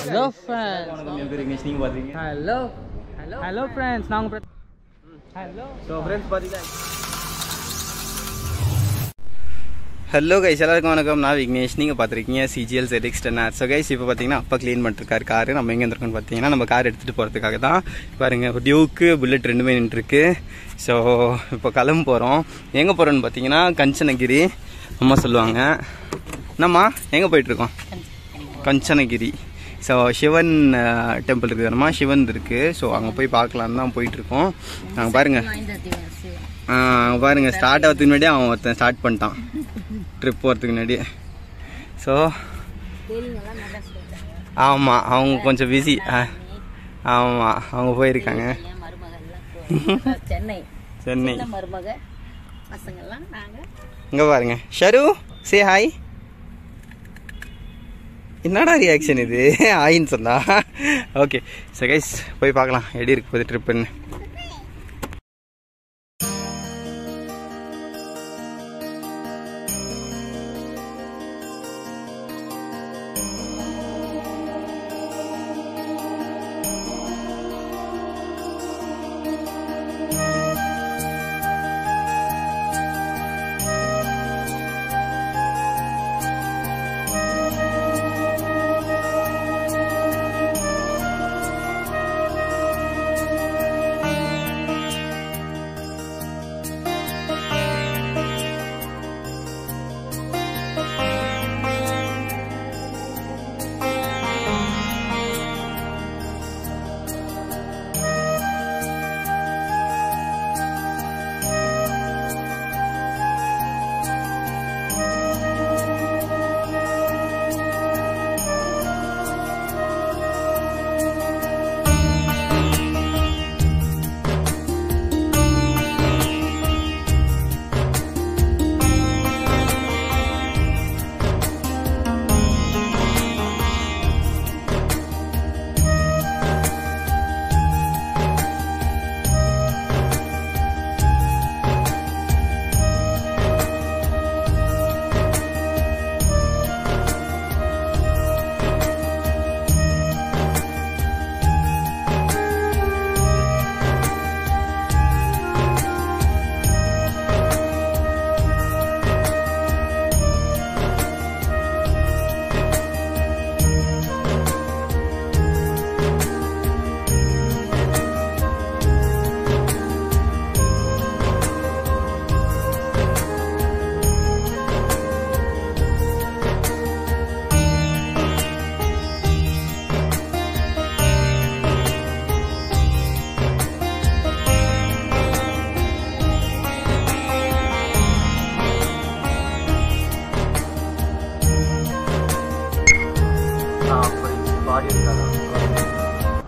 Hello friends. Hello friends. Hello. So friends hello guys, எல்லாருக்கும் வணக்கம். நான் விக்னேஷ். நீங்கள் பார்த்துருக்கீங்க CGL ZX 10R. So guys, இப்போ பார்த்தீங்கன்னா அப்பா க்ளீன் பண்ணிருக்காரு காரு. நம்ம எங்கே இருந்திருக்கோன்னு பார்த்தீங்கன்னா நம்ம கார் எடுத்துகிட்டு போகிறதுக்காக தான். பாருங்கள், டியூக்கு புல்லட் ரெண்டுமே நின்றுருக்கு. ஸோ இப்போ கிளம்ப போகிறோம். எங்கே போகிறோன்னு பார்த்தீங்கன்னா கஞ்சனகிரி அம்மா சொல்லுவாங்க. என்னம்மா எங்கே போயிட்டுருக்கோம்? கஞ்சனகிரி. ஸோ சிவன் டெம்பிள் இருக்குதுமா, சிவன் இருக்குது. ஸோ அங்கே போய் பார்க்கலான்னு தான் போயிட்டுருக்கோம். நாங்கள் பாருங்கள் ஸ்டார்ட் ஆகிறதுக்கு முன்னாடியே அவன் ஒருத்தன் ஸ்டார்ட் பண்ணிட்டான் ட்ரிப் போகிறதுக்கு முன்னாடி. ஸோ ஆமாம், அவங்க கொஞ்சம் பிஸி. ஆமாம், அவங்க போயிருக்காங்க சென்னை. இங்கே பாருங்க, ஷரு சே ஹாய். என்னடா ரியாக்ஷன் இது? ஹாயின்னு சொன்னா. ஓகே, ஸோ கைஸ் போய் பார்க்கலாம் எப்படி இருக்கு போகுது ட்ரிப்புன்னு.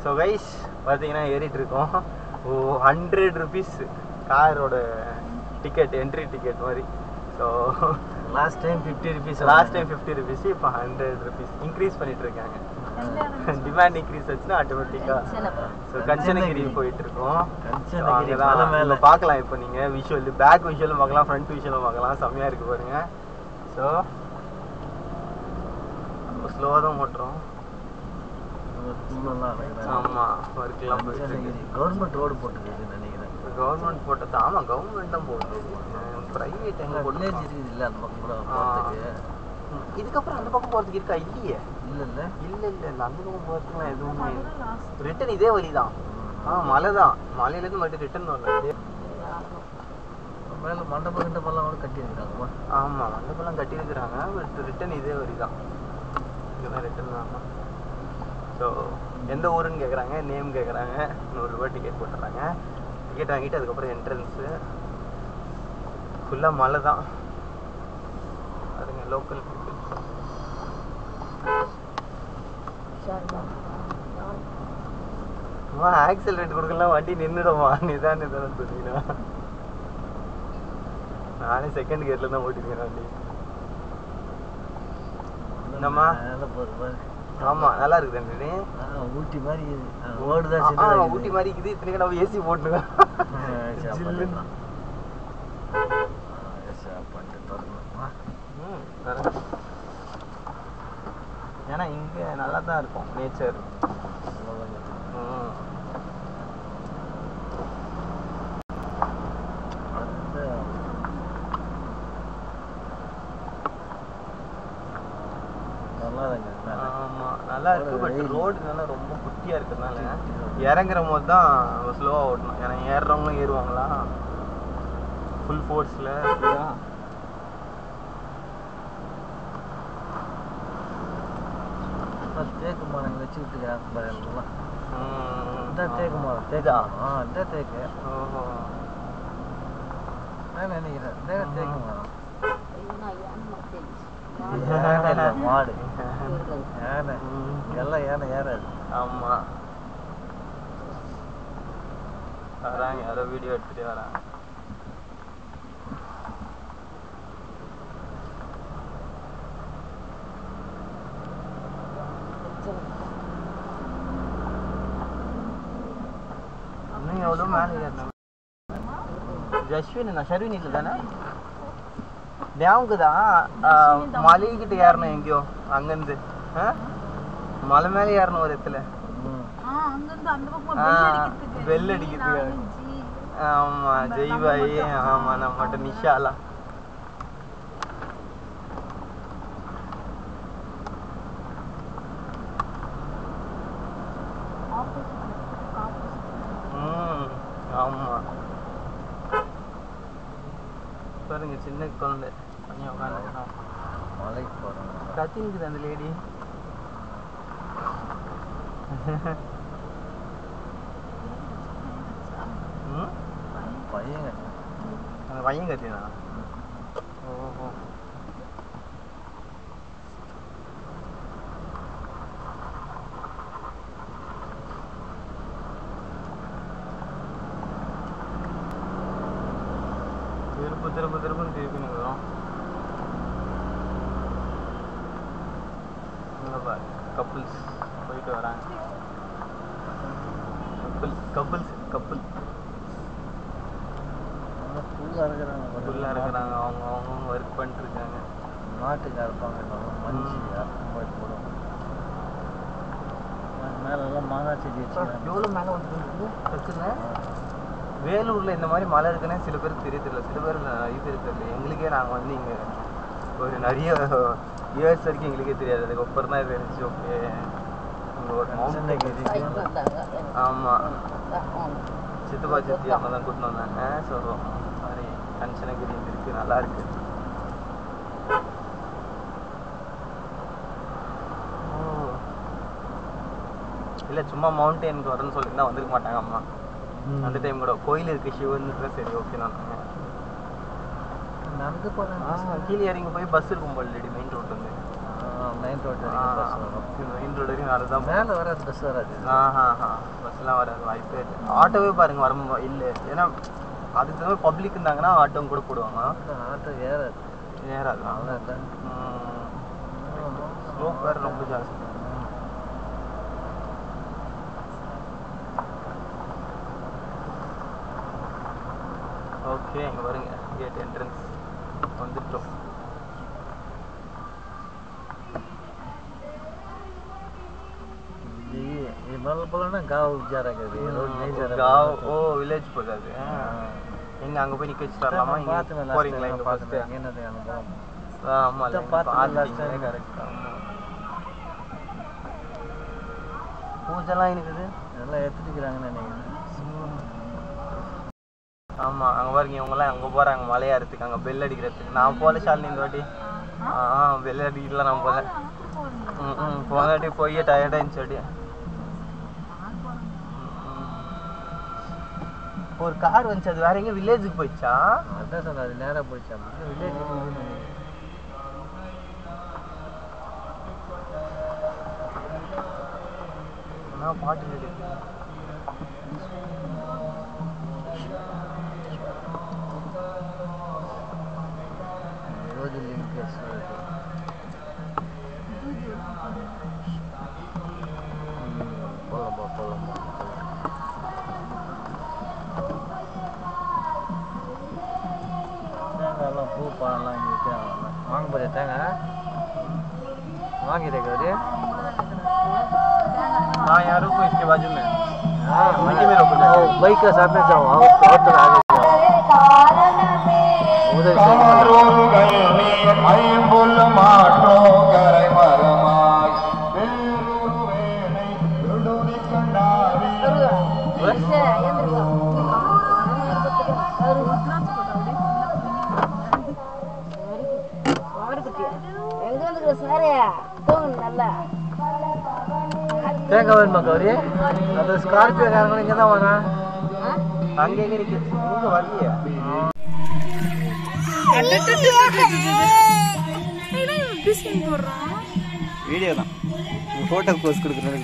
ஸோ கைஸ் பார்த்தீங்கன்னா ஏறிட்டு இருக்கோம். 100 rupees காரோட டிக்கெட், என்ட்ரி டிக்கெட் மாதிரி. ஸோ லாஸ்ட் டைம் 50 rupees, இப்போ 100 rupees இன்க்ரீஸ் பண்ணிட்டு இருக்காங்க. டிமாண்ட் இன்க்ரீஸ் ஆச்சுன்னா ஆட்டோமேட்டிக்காக. ஸோ கஞ்சனகிரி போயிட்டு இருக்கோம். அங்கே பார்க்கலாம். இப்போ நீங்கள் விஷுவல், பேக் விஷுவலும் பார்க்கலாம், ஃப்ரண்ட் விஷுவலும் பார்க்கலாம். செம்மையாக இருக்குது பாருங்க. ஸோ ஸ்லோவாக தான் ஓட்டுறோம். ஆமாம், ஒர்க்கெலாம் போயிட்டு கவர்மெண்ட் ரோடு போட்டுருக்கு நினைக்கிறேன். கவர்மெண்ட் போட்டது. ஆமாம், கவர்மெண்ட் தான் போடுது. ப்ரைவேட் எங்கே போட்டு இல்லை அந்த பக்கம் கூட போகிறதுக்கு. இதுக்கப்புறம் அந்த பக்கம் போகிறதுக்கு இருக்கா? இல்லையே. இல்லை அந்த பக்கம் போகிறதுக்குலாம் எதுவுமே ரிட்டன் இதே வழி தான். மலை தான், மலையிலேருந்து மட்டும் ரிட்டன் வரல. மேலே மண்டபம்லாம் கூட கட்டியிருக்கிறாங்கம்மா. ஆமாம், மண்டபம்லாம் கட்டியிருக்கிறாங்க. பட் ரிட்டன் இதே வழி தான். இங்கே தான் ரிட்டன் தான். ஸோ எந்த ஊருன்னு கேட்குறாங்க, நேம் கேட்குறாங்க. 100 ரூபா டிக்கெட் போட்டுறாங்க. டிக்கெட் வாங்கிட்டு அதுக்கப்புறம் என்ட்ரன்ஸு ஃபுல்லாக மலை தான். அதுங்க லோக்கல் பீப்புள். ஆக்சிலரேட் கொடுக்கலாம், வண்டி நின்றுடுமா? நிதான சொன்னீங்கன்னா நானே செகண்ட் கியர்ல தான் ஓட்டிருக்கேன் வண்டி. என்னம்மா? ஆமா, நல்லா இருக்குது தம்பி. ஊட்டி மாதிரி ஓடுதான். ஊட்டி மாதிரி இருக்குது. இத்தனைக்கு நம்ம ஏசி போட்டுருக்கோம். ஏன்னா இங்கே நல்லா தான் இருக்கும் நேச்சர். ஆமாம் நல்லா இருக்குது. பட் ரோடு ரொம்ப குட்டியாக இருக்கிறதுனால இறங்குற போது தான் ஸ்லோவாக ஓட்டணும். ஏன்னா ஏறுறவங்களும் ஏறுவாங்களா ஃபுல் ஃபோர்ஸில். தேக்கு மரம் வச்சு விட்டுக்கிறாங்க பாருங்கலாம். தேக்கு மரம் தேக்கா இந்த தேக்கு. ஓஹோ நான் நினைக்கிறேன் தேக்கு மரம். மாடு யானை எல்லாம் யானை ஏறாது. ஆமாம் வராங்க, யாரோ வீடியோ எடுத்துகிட்டே வராங்க. இன்னும் எவ்வளோ மேலே ஏறணும். ஜஸ்வின் ஷர்வின் இல்லை தானே? ஞாபகம் தான் மலைக்கிட்ட ஏறணும் எங்கேயோ அங்கேருந்து. மலை மேலே ஏறணும் ஒரு இடத்துல. பெல் அடிக்கிறதுக்கு. ஆமாம் ஜெய்பாய். ஆமாம் நம்மகிட்ட நிஷாலாம். ஆமாம் பாருங்க சின்ன குழந்தை கொஞ்சம் உட்காந்து மலைக்கு போகிறோம். கத்தின்னுக்குது அந்த லேடி. பையன் அந்த பையன் கத்தினா. ஓஹோ திரும்ப திருப்பி நிற்கிறோம். கப்புள்ஸ் போயிட்டு வராங்க. கப்புள் ஃபுல்லாக இருக்கிறாங்க. அவங்க ஒர்க் பண்ணிட்டு இருக்காங்க. நாட்டுக்கு இருப்பாங்க. மஞ்சள் போடும். மேலெல்லாம் மாங்காய் செடி வச்சுருக்காங்க. எவ்வளோ மேலே வந்துருக்கு இருக்குங்க. வேலூரில் இந்த மாதிரி மலை இருக்குன்னே சில பேருக்கு தெரியல. சில பேர் நிறைய பேர் தெரியல. எங்களுக்கே நாங்கள் வந்து இங்கே ஒரு நிறைய இயர்ஸ் வரைக்கும் எங்களுக்கே தெரியாது. அதுக்கு அப்புறம் தான் தெரிஞ்சு. ஓகே இங்கே ஒரு மவுண்டன். ஆமாம் சித்தப்பா சித்தி அம்மா தான் கூட்டின்னு வந்தாங்க. ஸோ மாதிரி கஞ்சனகிரி இருக்குது, நல்லா இருக்கு. இல்லை சும்மா மவுண்டெயினுக்கு வரேன்னு சொல்லியிருந்தா வந்துருக்க மாட்டாங்க அம்மா. அந்த டைம் கூட கோயில் இருக்கு சிவன். சரி ஓகே நான் நடந்து போகிறேன். கீழே இறங்கி போய் பஸ் இருக்கும் போல் இல்லடி மெயின் ரோட் வந்து. மெயின் ரோடு மெயின் ரோடு வரைக்கும் அதுதான். மேலே வராது பஸ் வராது. பஸ்லாம் வராது, வாய்ப்பே இல்லை. ஆட்டோவே பாருங்க வர இல்லை. ஏன்னா அதுக்கு தவிர பப்ளிக் இருந்தாங்கன்னா ஆட்டோவும் கூட போடுவாங்க. ஆட்டோ ஏறாது. ஸ்லோப் வேறு ரொம்ப ஜாஸ்தி. ஓகே இங்கே வருங்க கேட் என்ட்ரன்ஸ் வந்துட்டோம். गाँव जा रहा है रोड नहीं जा रहा गाँव ओ विलेज போகாது. எங்க அங்க போய் நிக்க வச்சிரலாமா? இங்க போறீங்களா? இங்க ஃபர்ஸ்ட் என்னது அனுபவம். ஆமா பாத்தீங்க கரெக்ட். பூஜைலாம் இருக்குது. எல்லாம் எடுத்துக்கிறாங்கன்னு நினைக்கிறேன். ஆமா அங்க பாருங்க இவங்கெல்லாம் அங்க போறாங்க மலையாறதுக்கு. அங்க பெல் அடிக்கிறதுக்கு. நான் போல ஷாலினி இந்த வாட்டி பெல் அடிக்கலாம். நான் போல போன வாட்டி போய் டயர்டாயிடுச்சு. அப்படி ஒரு கார் வந்துச்சு. அது வேற எங்க வில்லேஜுக்கு போயிடுச்சா? அதான் சார் அது நேராக போயிடுச்சா வில்லேஜ். பாட்டு रोज लिंक தேங்காயெல்லாம் பூ பழம்லாம் இங்கே விற்கிறாங்க. வாங்க போறியா தேங்காய்? वहाँ गिरे गए हाँ यार रुको इसके बाजू में हाँ मंडी में रोको बाइक का सामने जाओ और तो आगे उधर தேங்க வேணுமா கௌரி அந்த ஸ்கார்பியோ காரங்க இங்க தான் வாங்க அங்க எங்க நிக்குது இங்க வரலையா வீடியோ தான் போட்டோ போஸ்ட் கொடுக்குறது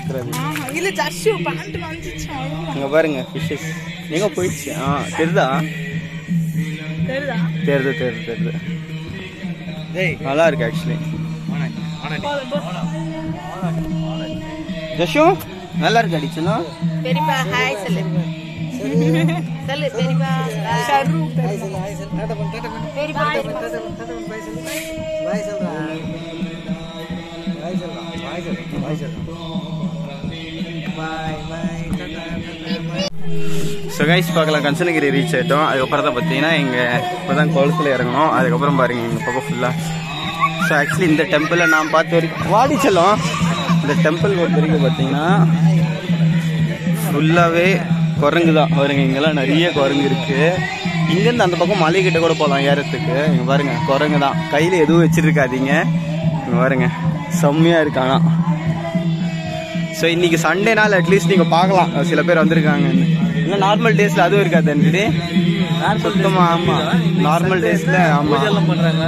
இல்ல ஜர்ஷி பேண்ட் வாங்கிச்சு அங்க பாருங்க ஃபிஷஸ் எங்க போயிடுச்சு தெரியுதா தெரியுது டேய் நல்லா இருக்கு एक्चुअली ஜஷு நல்லா இருக்கு அடிச்சனா பெரியப்பா ஹாய் சொல்லு சொல்லு பெரியப்பா ஷரு ஹாய் சொல்லு டாடா பண்ணு பெரியப்பா பாய் சொல்றா ஸோ கைஸ் பார்க்கலாம் கஞ்சனகிரி ரீச் ஆகிட்டோம். அதுக்கப்புறம் தான் பார்த்தீங்கன்னா இங்கே இப்போ தான் குளத்தில் இறங்கணும். அதுக்கப்புறம் பாருங்கள் இங்கே பக்கம் ஃபுல்லாக. ஸோ ஆக்சுவலி இந்த டெம்பிளை நான் பார்த்த வரைக்கும் வாடி செல்லும். இந்த டெம்பிள் பொறுத்த வரைக்கும் பார்த்தீங்கன்னா ஃபுல்லாகவே குரங்கு தான் பாருங்க. இங்கெல்லாம் நிறைய குரங்கு இருக்குது. இங்கேருந்து அந்த பக்கம் மலைக்கிட்ட கூட போகலாம் ஏறத்துக்கு. இங்கே பாருங்கள் குரங்கு தான். கையில் எதுவும் வச்சுருக்காதீங்க. இங்கே பாருங்க செம்மையாக இருக்கானா. ஸோ இன்றைக்கி சண்டே நாள் அட்லீஸ்ட் நீங்கள் பார்க்கலாம் சில பேர் வந்திருக்காங்க. இல்லை நார்மல் டேஸில் அதுவும் இருக்காது அன்றைக்கி சுத்தமாக. ஆமாம் நார்மல் டேஸில் ஆமாம் பண்ணுறாங்க.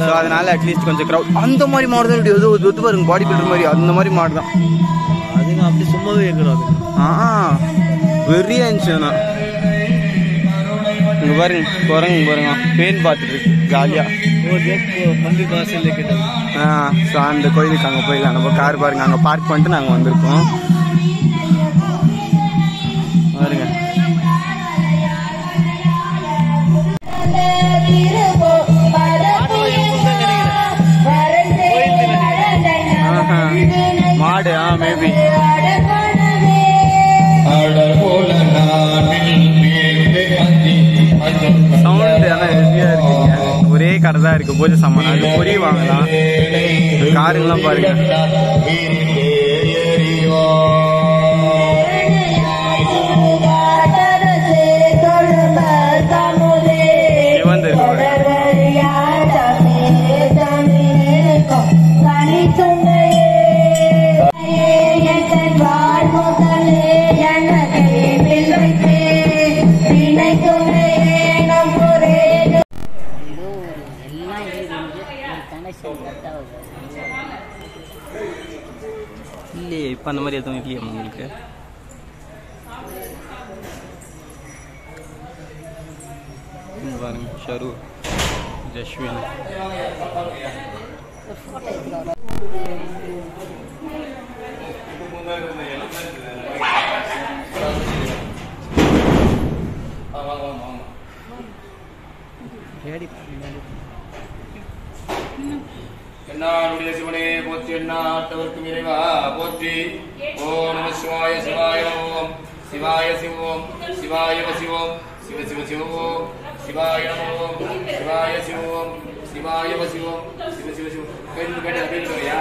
ஸோ அதனால் அட்லீஸ்ட் கொஞ்சம் க்ரௌட். அந்த மாதிரி மாடு தான் இப்படி ஒத்து பாருங்க பாடி பில்டர் மாதிரி அந்த மாதிரி மாடு தான். அதுங்க அப்படி சும்மாவே இருக்கிறோம். வெறியா இருந்துச்சுண்ணா. இங்கே பாருங்க குரங்கு பாருங்க பேன் பார்த்துட்டு இருக்கு ஜாலியாக. மந்திர் வாசல் ஸோ அந்த கோயிலுக்கு அங்கே போயிடலாம். நம்ம கார் பாருங்க அங்கே பார்க் பண்ணிட்டு நாங்கள் வந்திருக்கோம். பாருங்க மாடு மேபி சவுண்ட் ஆனால் ஹெவியாக இருக்குங்க. ஒரே கடை தான் இருக்குது பூஜை சாமான். அது பொறி வாங்கலாம். காருங்கெல்லாம் பாருங்க. சிவன் இருக்கு. இல்லையே இப்போ அந்த மாதிரி எதுவும் இல்லையா உங்களுக்கு? பாருங்க ஷரு ஜஸ்வின் என்னாருடைய சிவனே போற்றி. எண்ணாட்டவர்க்கும் இறைவா போற்றி. ஓம் நம சிவாய சிவாய ஓம் சிவாய சிவோம் சிவாய சிவோம் சிவ சிவ சிவோம் சிவாய நமோம் சிவாய சிவோம் சிவாய சிவோம் சிவ சிவ சிவம். கேட்டு கேட்டு கேட்டுயா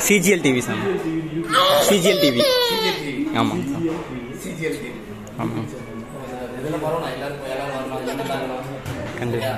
CGL TV sir. CGL TV ஆமாம் ஆமாம் கண்டிப்பாக.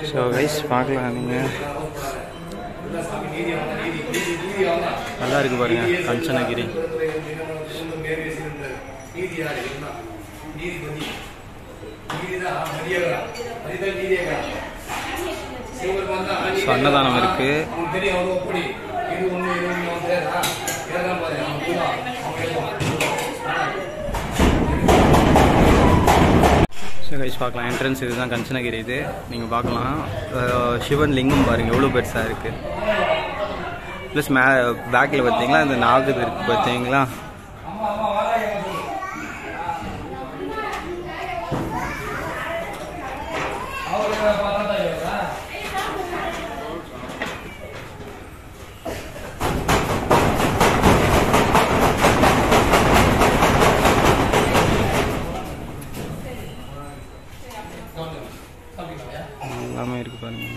ஸோ கைஸ் பார்க்கலாம் நீங்கள். நல்லா இருக்குது பாருங்கள் கஞ்சனகிரி. யாரு நீதிபதி நீதிதான் மரியாதை அதுதான் நீதியாக அன்னதானம் இருக்கு. தெரியும் அவ்வளோ அப்படி இது ஒன்று இது ஒன்று தெரியாதா இதெல்லாம் பாரு கைஸ் பார்க்கலாம். என்ட்ரன்ஸ் இதுதான் கஞ்சனகிரி. இது நீங்கள் பார்க்கலாம். சிவன் லிங்கம் பாருங்கள் எவ்வளோ பெருசாக இருக்குது. ப்ளஸ் பேக்கில் பார்த்தீங்களா இந்த நாகு இருக்குது பார்த்தீங்களா. எல்லாமே இருக்கு பாருங்க.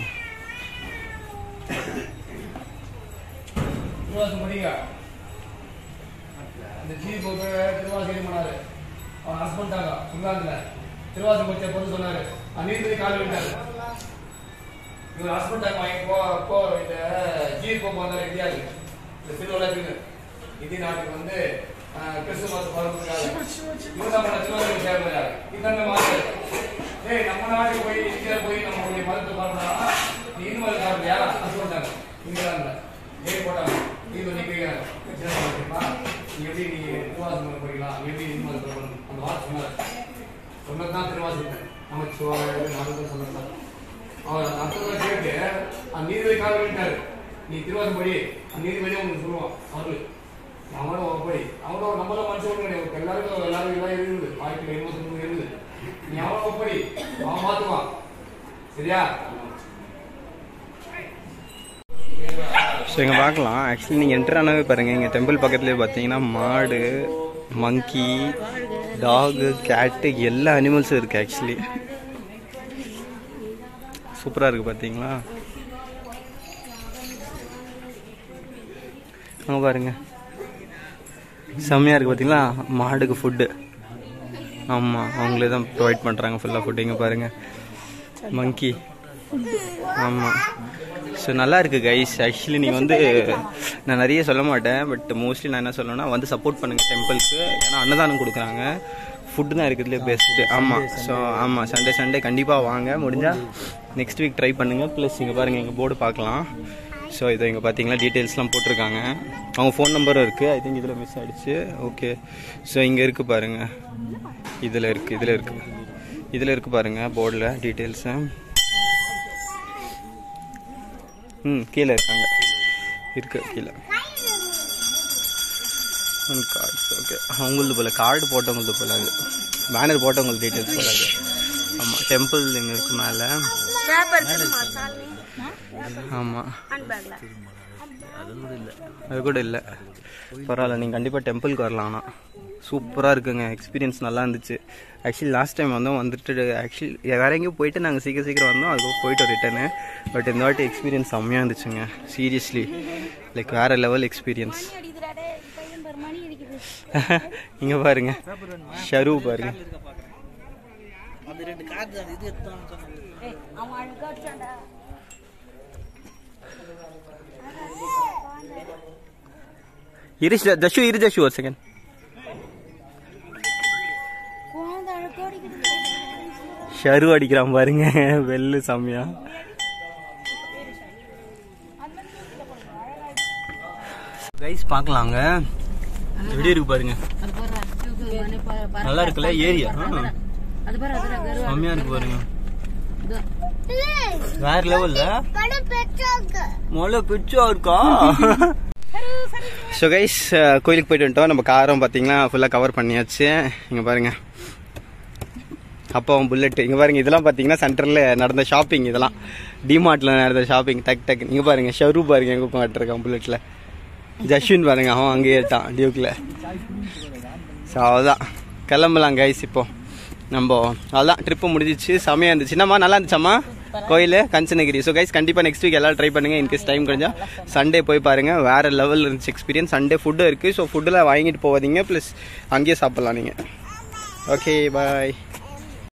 அந்த ஜி போட்டு திருவாசகம் பண்ணாரு. அவன் ஹஸ்பண்டாங்க இங்கிலாந்துல திருவாசகம் பற்றி பொண்ணு சொன்னாரு. நீதிபதி கால் விட்டாரு. இவர் ஹஸ்பண்டாங்க வாங்கி போ இந்த ஜி போந்தாரு இந்தியாவுக்கு இந்த திருவிழாக்கு இந்திய நாட்டுக்கு வந்து கிறிஸ்துமஸ் பருவத்துக்காக இவர் நம்ம திருவாசகம் சேர்ந்தாரு. இத்தனை மாதம் ஏய் நம்ம நாட்டுக்கு போய் இந்தியா போய் நம்மளுடைய மதத்தை பார்க்கணும்னா நீ இந்து மதம் சாப்பிட்டியா ஹஸ்பண்டாங்க இங்கிலாந்துல ஏன் போட்டாங்க நீதிபதி கேட்கிறாங்க நீ எப்படி நீ திருவாசகம் போயிடலாம் எப்படி இந்து மதத்தை போகணும் அந்த வார்த்தை சொன்னார். சொன்னதுதான் திருவாசகம் நமக்கு சொன்னதான் அவர் அர்த்தத்தை கேட்டு அந்த நீதிபதி கால விட்டாரு. நீ திருவாசகம் படி அந்த நீதிபதியை உங்களுக்கு சொல்லுவான். அவரு அவனும் ஒப்படி அவனும் நம்மளும் மனுஷன் கிடையாது. எல்லாருக்கும் எல்லாம் இருக்குது. வாழ்க்கையில் 89 இருக்குது. நீ அவனும் ஒப்படி அவன் மாத்துவான். சரியா? ஸோ இங்கே பார்க்கலாம். ஆக்சுவலி நீங்கள் என்ட்ரு ஆனவே பாருங்கள். இங்கே டெம்பிள் பக்கத்துலேயே பார்த்தீங்கன்னா மாடு, மங்கி, டாகு, கேட்டு எல்லா அனிமல்ஸும் இருக்குது. ஆக்சுவலி சூப்பராக இருக்குது பார்த்தீங்களா. அங்கே பாருங்கள் செம்மையாக இருக்குது பார்த்தீங்களா. மாடுக்கு ஃபுட்டு ஆமாம் அவங்களே தான் ப்ரொவைட் பண்ணுறாங்க ஃபுல்லாக ஃபுட்டு. இங்கே பாருங்கள் மங்கி ஆமாம். ஸோ நல்லா இருக்குது கைஸ். ஆக்சுவலி நீங்கள் வந்து நான் நிறைய சொல்ல மாட்டேன், பட் மோஸ்ட்லி நான் என்ன சொல்லணும்னா வந்து சப்போர்ட் பண்ணுங்கள் டெம்பிளுக்கு. ஏன்னா அன்னதானம் கொடுக்குறாங்க, ஃபுட்டு தான் இருக்கிறதுலே பெஸ்ட்டு. ஆமாம். ஸோ ஆமாம் சண்டே கண்டிப்பாக வாங்க. முடிஞ்சால் நெக்ஸ்ட் வீக் ட்ரை பண்ணுங்கள். ப்ளஸ் இங்கே பாருங்கள் எங்கள் போர்டு பார்க்கலாம். ஸோ இதை இங்கே பார்த்தீங்களா டீட்டெயில்ஸ்லாம் போட்டிருக்காங்க. அவங்க ஃபோன் நம்பரும் இருக்குது. ஐ திங்க் இதில் மிஸ் ஆகிடுச்சு. ஓகே. ஸோ இங்கே இருக்குது பாருங்கள். இதில் இருக்குது பாருங்கள் போர்டில் டீட்டெயில்ஸு. கீழே இருக்காங்க கீழே கார்ட்ஸ். ஓகே அவங்களது போல் கார்டு போட்டவங்களது போல் அது பேனர் போட்டவங்களுக்கு டீட்டெயில்ஸ் போல் அது. ஆமாம் டெம்பிள் இங்கே இருக்குது மேலே. ஆமாம் அது கூட இல்லை. பரவாயில்ல நீங்கள் கண்டிப்பாக டெம்பிளுக்கு வரலாம். ஆனால் சூப்பராக இருக்குங்க. எக்ஸ்பீரியன்ஸ் நல்லா இருந்துச்சு. ஆக்சுவலி லாஸ்ட் டைம் வந்துட்டு ஆக்சுவலி வேறு எங்கேயும் போயிட்டு நாங்கள் சீக்கிரம் வந்தோம். அதுக்கு போயிட்டு ரிட்டர்னு. பட் இந்த வாட்டி எக்ஸ்பீரியன்ஸ் செம்மையாக இருந்துச்சுங்க. சீரியஸ்லி லைக் வேறு லெவல் எக்ஸ்பீரியன்ஸ். இங்கே பாருங்க ஷரு பாருங்க. ஜஷு ஒரு செகண்ட். ஷரு அடிக்கிறான் பாருங்க வெள்ளு செம்மையா. கைஸ் பார்க்கலாங்க எப்படி இருக்கு பாருங்க. நல்லா இருக்குல்ல ஏரியா. செம்மையா இருக்கு பாருங்க. வேற லெவல்ல மொழ பிச்சா இருக்கா. ஸோ கைஸ் கோயிலுக்கு போயிட்டு வந்துட்டோம். நம்ம காரம் பார்த்தீங்கன்னா ஃபுல்லாக கவர் பண்ணியாச்சு. இங்கே பாருங்கள் அப்பாவும் புல்லெட்டு. இங்கே பாருங்கள் இதெல்லாம் பார்த்தீங்கன்னா சென்டரில் நடந்த ஷாப்பிங். இதெல்லாம் டிமார்ட்டில் நடந்த ஷாப்பிங். டக் இங்கே பாருங்கள் ஷரு பாருங்கள் எங்கே காட்டிருக்கான் புல்லெட்டில். ஜஷ்வின் பாருங்கள் அவன் அங்கேயே இருக்கான் டியூக்கில். ஸோ அவ்வளோதான் கிளம்பலாம் கைஸ். இப்போ நம்ம அவ்வளோதான் ட்ரிப்பு முடிஞ்சிச்சு. செம்மையாக இருந்துச்சு. என்னம்மா நல்லா இருந்துச்சாம்மா கோயில் கஞ்சனகிரி. ஸோ கைஸ் கண்டிப்பாக நெக்ஸ்ட் வீக் எல்லாம் ட்ரை பண்ணுங்கள். இன்கேஸ் டைம் கிடைச்சா சண்டே போய் பாருங்கள். வேறு லெவல் இருந்துச்சு எக்ஸ்பீரியன்ஸ். சண்டே ஃபுட்டு இருக்குது. ஸோ ஃபுட்டில் வாங்கிட்டு போவாதீங்க. ப்ளஸ் அங்கேயே சாப்பிட்லாம் நீங்கள். Okay bye.